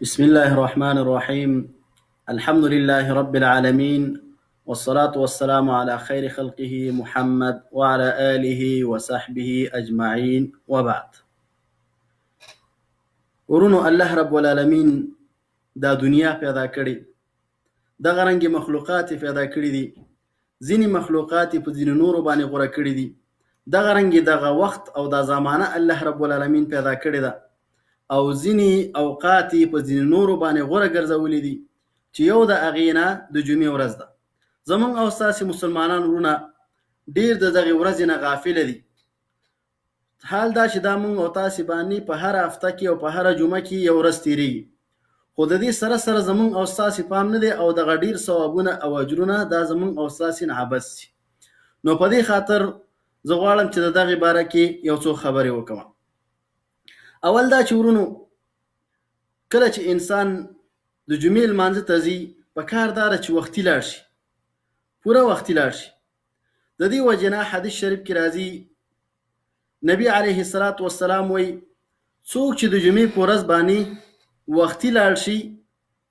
بسم الله الرحمن الرحيم. الحمد لله رب العالمين، والصلاة والسلام على خير خلقه محمد وعلى آله وصحبه أجمعين وبعد. ورونو الله رب العالمين دا دنیا پیدا کړي، دغه رنګ مخلوقات پیدا کړي دي. ځینې مخلوقات په ځینې نورو باندې غوره کړي دي. دغه رنګ دغه وخت او دا زمانه الله رب العالمین پیدا کړي ده، او ځینې اوقات په ځینې نورو باندې غوره ګرځولي دي چې یو د هغې نه د جمعې ورځ ده. زمونږ او ستاسې مسلمانان وروڼه ډېر د دغې ورځې نه غافله دي. حال دا چې دا مونږ او تاسې باندې په هره هفته کې او په هره جمعه کې یو ورځ تېرېږي، خو د دې سره سره زمونږ او ستاسې پام نه دی، او دغه ډېر ثوابونه او اجرونه دا زمونږ او ستاسې نه عبث شي. نو په دې خاطر زه غواړم چې د دغې باره کې یو څو خبرې وکړم. اول دا چې ورونو، کله چې انسان د جمعې لمانځه ته ځي، پکار دا ده چې وختي لاړ شي، پوره وختي لاړ شي. د دې وجې نه حدیث شریف کې راځي، نبی علیه الصلاة والسلام وایي څوک چې د جمعې په ورځ باندې وختي لاړ شي،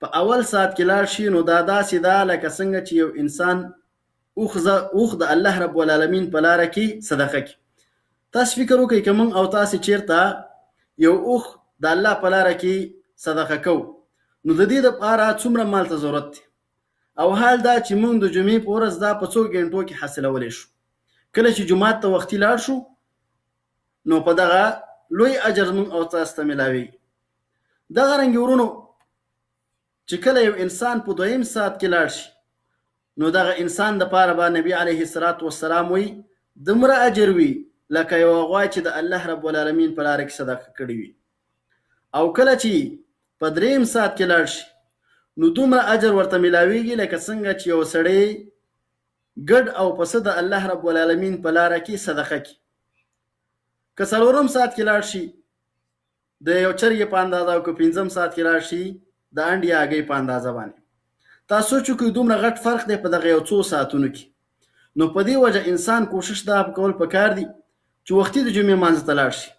په اول ساعت کې لاړ شي، نو دا داسې ده لکه څنګه چې یو انسان اوخ د الله رب العالمین په لاره کې صدقه کوي. تاسو فکر وکړئ که موږ او تاسې چېرته یو اوخ د الله په لاره کې صدقه کوو، نو د دې دپاره څومره مال ته ضرورت دی، او حال دا چې موږ د جمعې په ورځ دا په څو ګنټو کې حاصلولی شو. کله چې جومات ته وختي لاړ شو، نو په دغه لوی اجر موږ او تاسو ته میلاویږي. دغه رنګې ورونو، چې کله یو انسان په دویم ساعت کې لاړ شي، نو دغه انسان دپاره به نبی علیه الصلاة والسلام وایي دومره اجر وي لکه یو غوا چې د الله رب العالمین په لاره کې صدقه کړې وي. او کله چې په دریم ساعت کې لاړ شي، نو دومره اجر ورته میلاویږي لکه څنګه چې یو سړی ګډ او پسه د الله رب العالمین په لاره کې صدقه کړي. که څلورم ساعت کې لاړ شي د یو چرګې په اندازه، او که پنځم ساعت کې لاړ شي د انډې هګۍ په اندازه باندې. تاسو سوچ وکړئ دومره غټ فرق دی په دغه یو څو ساعتونو کې. نو په دې وجه انسان کوشش دا کول پکار دی چې وختي د جمعې مانځه ته لاړ شي.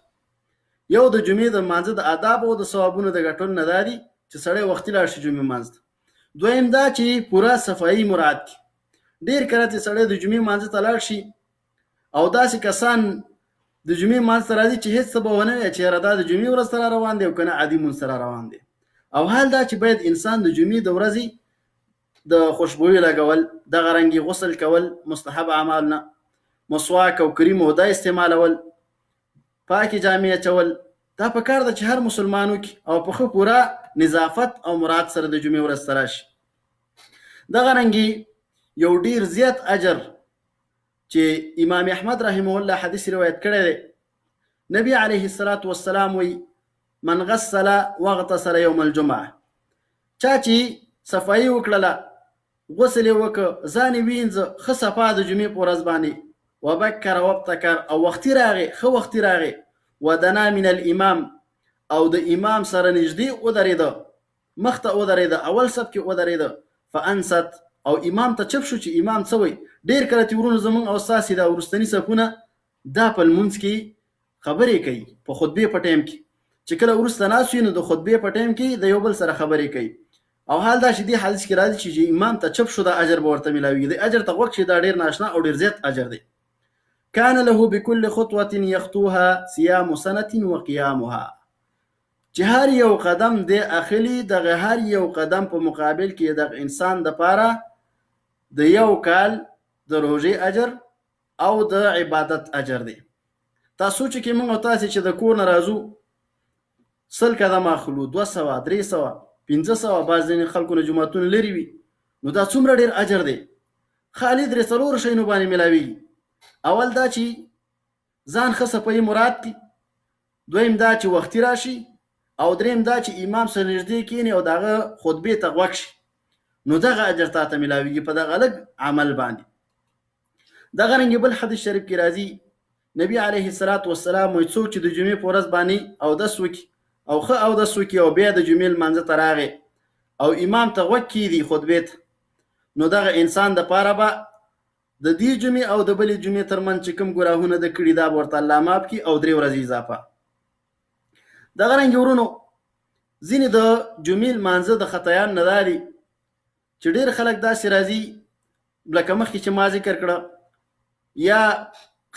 یو د جمعې د مانځه د آداب او د ثوابونو د ګټلو نه دا دي چې سړی وختي لاړ شي جمعې مانځه ته. دویم دا چې پوره صفایي مراعات کړي. ډېر کله چې سړی د جمعې مانځه ته لاړ شي، او داسې کسان د جمعې مانځه ته راځي چې هېڅ څه به ونه وایي چې یاره دا د جمعې ورځ سره روان دی، او که نه عادي مونځ سره روان دی. او حال دا چې باید انسان د جمعې د ورځې د خوشبویي لګول، دغه رنګې غسل کول، مستحب اعمال نه مسواک او کریم او دا استعمالول، پاکې جامې اچول، دا پکار ده چې هر مسلمان وکړي او په ښه پوره نظافت او مراعات سره د جمعې ورځ ته راشي. دغه رنګې یو ډیر زیات اجر چې امام احمد رحمه الله حدیث روایت کړی دی، نبی علیه الصلاة والسلام وایي من غسل واغتسل یوم الجمعه، چا چې صفایي وکړله، غسل یې وکړه، ځان یې وینځه ښه صفا د جمعې په ورځ باندې، وبکر وابتکر، او وختي راغی، ښه وختي راغی، ودنا من الامام، او د امام سره نږدې ودرېده، مخ ته ودرېده، اول صف کې ودرېده، فانصت، او امام ته چپ شو چې امام څه وایي. ډېر کله چې ورونو زموږ او ستاسې دا وروستني صفونه دا په لمونځ کې خبرې کوي، په خطبې په ټایم کې چې کله وروسته ناست وي، نو د خطبې په ټایم کې د یو بل سره خبرې کوي. او حال دا چې دې حدیث کې راځي چې امام ته چپ شو دا اجر به ورته میلاویږي. د اجر ته غوږ شي، دا ډېر ناشنا او ډېر زیات اجر دی. کان له بكل خطوه یخطوها صيام سنه وقيامها، چې هر یو قدم دی اخلي، دغه هر یو قدم په مقابل کې د انسان د پاره د یو کال د روژې اجر او د عبادت اجر دی. تاسو چې موږ او تاسې چې د کور نه راځو 100 قدم اخلو، 200 300 500، بعض ځینې خلکو نه جوماتونه لرې وي، نو دا څومره ډېر اجر دی. خالي 3 شیانو باندې میلاویږي. اول دا چې ځان ښه صفایي مراد کړي، دویم دا چې وختي راشي، او دریم دا چې امام سره نږدې کښېني او دغه خطبې ته غوږ شي، نو دغه اجر تاته میلاویږي په دغه لږ عمل باندې. دغه رنګې بل حدیث شریف کې راځي، نبی علیه الصلاة والسلام وایي څوک چې د جمعې په ورځ باندې اودس وکړي، او ښه اودس وکړي، او بیا د جمعې لمانځه ته راغی او امام ته غوږ کېږدي خطبې ته، نو دغه انسان دپاره به د دې جمعې او د بلې جمعې ترمنځ چې کوم ګناهونه ده کړي دا به ورته الله معاف کړي، او 3 ورځې اضافه. دغه رنګې ورونو، ځینې د جمعې لمانځه د خطایان نه دا دي چې ډېر خلک داسې راځي لکه مخکې چې ما ذکر کړه، یا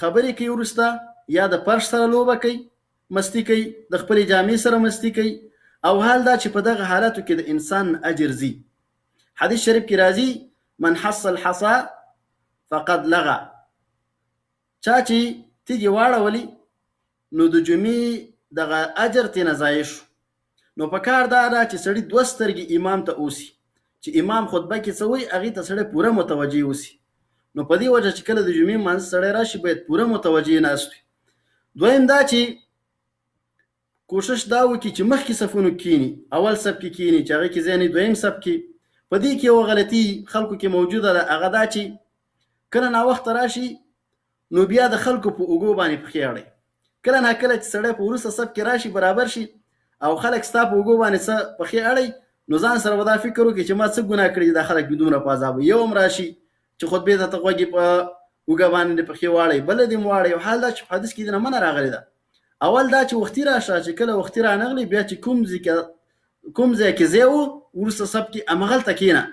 خبرې کوي وروسته، یا د فرش سره لوبه کوي، مستی کوي، د خپلې جامې سره مستی کوي، او حال دا چې په دغه حالاتو کې د انسان اجر ځي. حدیث شریف کې راځي من حص الحصا فقد لغى، چا چې تیږې واړولي نو د جمعې دغه اجر ترېنه ضایع شو. نو په کار دا ده چې سړي دوه سترګې امام ته اوسي، چې امام خطبه کې څه وایي هغې ته سړی پوره متوجه اوسي. نو په دې وجه چې کله د جمعې لمانځه سړی راشي باید پوره متوجه ناست وي. دویم دا چې کوشش دا وکړي چې مخکې صفونو کښېني، اول صف کې کښېني چې هغې کې ځای نه دویم صف کې. په دې کې یوه غلطي خلکو کې موجوده ده، هغه دا چې کله ناوخته راشي نو بیا د خلکو په اوږو باندې پښې اړوي. کله ناکله چې سړی په وروسته صف کې راشي برابر شي او خلک ستا په اوږو باندې څه پښې اړوي، نو ځان سره به دا فکر وکړي چې ما څه ګناه کړي دا خلک مې دومره په عذابوي. یو هم راشي چې خطبې ته ته غوږې په اوږه باندې پښې واړوي، بله دې م واړوي. او حال دا چې په حدیث کې دې نه منع راغلې ده. اول دا چې وختي راشه، چې کله وختي رانغلې بیا چې کوم ځای کې ځای و وروسته صف کې همغلته کښېنه.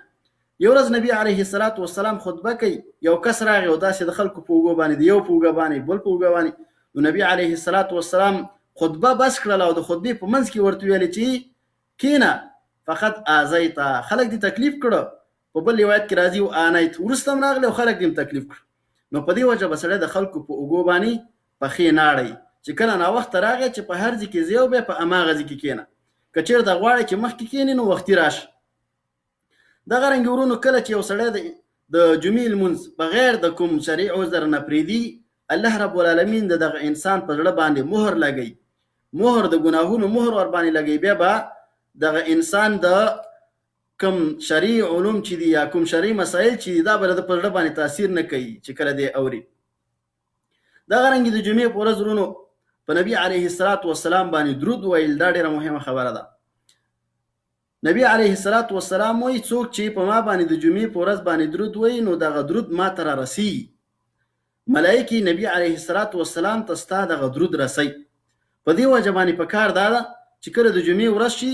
یو ورځ نبي علیه الصلاة والسلام خطبه کوي، یو کس راغی او داسې د خلکو په اوږو باندې، د یو په اوږه باندې بل په اوږه باندې. نو نبي علیه الصلاة والسلام خطبه بس کړله او د خطبې په منځ کې ورته ویلې چې کښېنه فقط آذیت، خلک دې تکلیف کړه. په بل روایت کې راځي وآنیت، وروسته هم راغلی او خلک دې هم تکلیف کړه. نو په دې وجه به سړی د خلکو په اوږو باندې پښې نه اړوي، چې کله ناوخته راغی چې په هر ځای کې ځای و بیا په هماغه ځای کې کښېنه. که چېرته غواړې چې مخکې کښېنې نو وختي راشه. دغه رنګې ورونو کله چې یو سړی د جمعې لمونځ بغیر د کوم شرعي عذر نه پرېږدي، الله رب العالمین د دغه انسان په زړه باندې مهر لګوي، مهر د ګناهونو مهر ور باندې لګوي. بیا به دغه انسان د کوم شرعي علوم چې دي یا کوم شرعي مسایل چې دي دا به د په زړه باندې تاثیر نه کوي چې کله دې اوري. دغه رنګې د جمعې په ورځ ورونو په نبي علیه الصلاة والسلام باندې درود ویل دا ډېره مهمه خبره ده. نبی علیه الصلاة والسلام وایي څوک چې په ما باندې د جمعې په ورځ باندې درود وایي نو دغه درود ما ته را رسي. ملایکې نبی علیه الصلاة والسلام ته ستا دغه درود رسي. په دې وجه باندې په کار دا ده چې کله د جمعې ورځ شي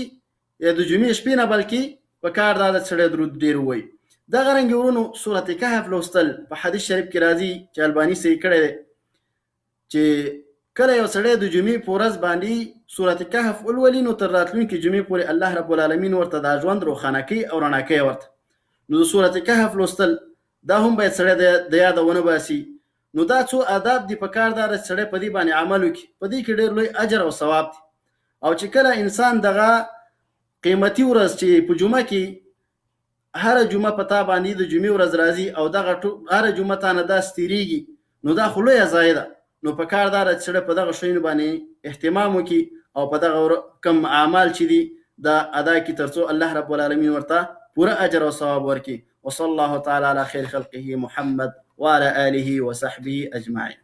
یا د جمعې شپې نه بلکې په کار دا ده چې سړی درود ډېر ووایي. دغه رنګې ورونو سورت کهف لوستل په حدیث شریف کې راځي چې الباني صحیح کړی دی چې کله یو سړی د جمعې په ورځ باندې سورت کهف ولولي نو تر راتلونکي جمعې پورې الله رب العالمین ورته دا ژوند روښانه کوي او رڼا کوي ورته. نو د سورت کهف لوستل دا هم باید سړی د یاده ونه باسي. نو دا څو آداب دي په کار دا چې سړی په دې باندې عمل وکړي، په دې کې ډېر لوی اجر او ثواب دی. او چې کله انسان دغه قیمتي ورځ چې په جمعه کې هره جمعه په تا باندې د جمعې ورځ راځي او دغه هره جمعه تا نه داسې تېرېږي نو دا خو لویه ضایع ده. نو په کار دا چې سړی په دغه شیانو باندې اهتمام وکړي او په دغه کم اعمال چې دي دا ادا کړي تر څو الله رب العالمین ورته پوره اجر او ثواب ورکړي. وصلی الله تعالی علی خیر خلقه محمد وعلى آله وصحبه اجمعین.